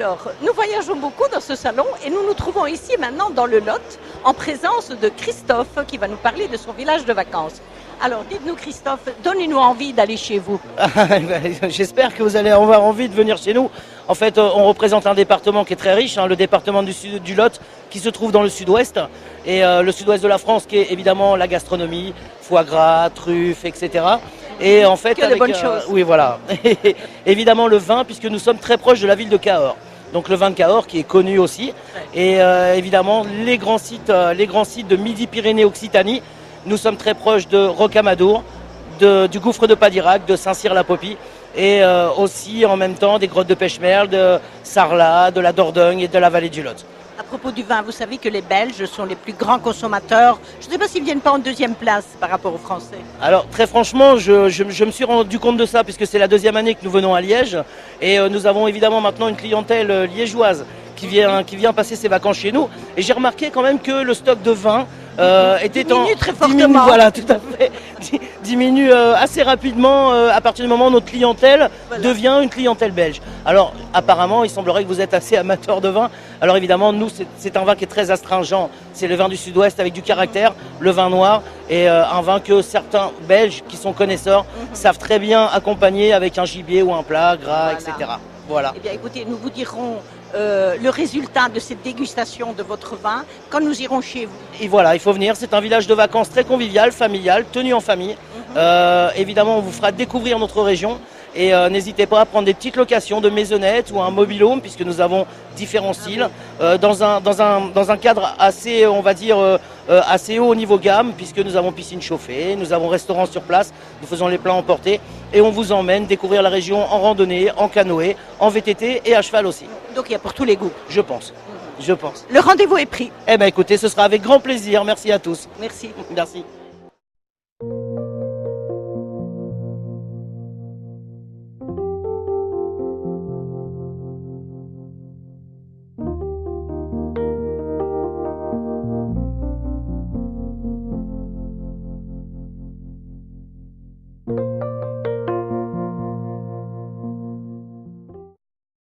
Alors, nous voyageons beaucoup dans ce salon et nous nous trouvons ici maintenant dans le Lot en présence de Christophe qui va nous parler de son village de vacances. Alors, dites-nous Christophe, donnez-nous envie d'aller chez vous. J'espère que vous allez avoir envie de venir chez nous. En fait, on représente un département qui est très riche, le département du sud du Lot, qui se trouve dans le sud-ouest. Et le sud-ouest de la France, qui est évidemment la gastronomie, foie gras, truffes, etc. Et en fait, que de bonnes choses. Oui, voilà. Évidemment le vin, puisque nous sommes très proches de la ville de Cahors. Donc le vin de Cahors qui est connu aussi. Et évidemment les grands sites de Midi-Pyrénées-Occitanie. Nous sommes très proches de Rocamadour, du gouffre de Padirac, de Saint-Cyr-la-Popie et aussi en même temps des grottes de Pêche-Merle, de Sarlat, de la Dordogne et de la vallée du Lot. À propos du vin, vous savez que les Belges sont les plus grands consommateurs. Je ne sais pas s'ils ne viennent pas en deuxième place par rapport aux Français. Alors très franchement, je me suis rendu compte de ça puisque c'est la deuxième année que nous venons à Liège et nous avons évidemment maintenant une clientèle liégeoise qui vient passer ses vacances chez nous. Et j'ai remarqué quand même que le stock de vin diminue très fortement. Voilà, tout à fait. Diminue assez rapidement à partir du moment où notre clientèle devient une clientèle belge. Alors apparemment, il semblerait que vous êtes assez amateur de vin. Alors évidemment, nous, c'est un vin qui est très astringent. C'est le vin du sud-ouest avec du caractère, le vin noir, et un vin que certains Belges qui sont connaisseurs savent très bien accompagner avec un gibier ou un plat gras, etc. Voilà. Eh bien écoutez, nous vous dirons le résultat de cette dégustation de votre vin quand nous irons chez vous. Et voilà, il faut venir. C'est un village de vacances très convivial, familial, tenu en famille. Évidemment, on vous fera découvrir notre région. Et n'hésitez pas à prendre des petites locations de maisonnettes ou un mobil-home puisque nous avons différents styles dans un cadre assez, on va dire, assez haut au niveau gamme puisque nous avons piscine chauffée, nous avons restaurant sur place, nous faisons les plats emportés et on vous emmène découvrir la région en randonnée, en canoë, en VTT et à cheval aussi. Donc il y a pour tous les goûts. Je pense. Je pense. Le rendez-vous est pris. Eh bien écoutez, ce sera avec grand plaisir. Merci à tous. Merci. Merci.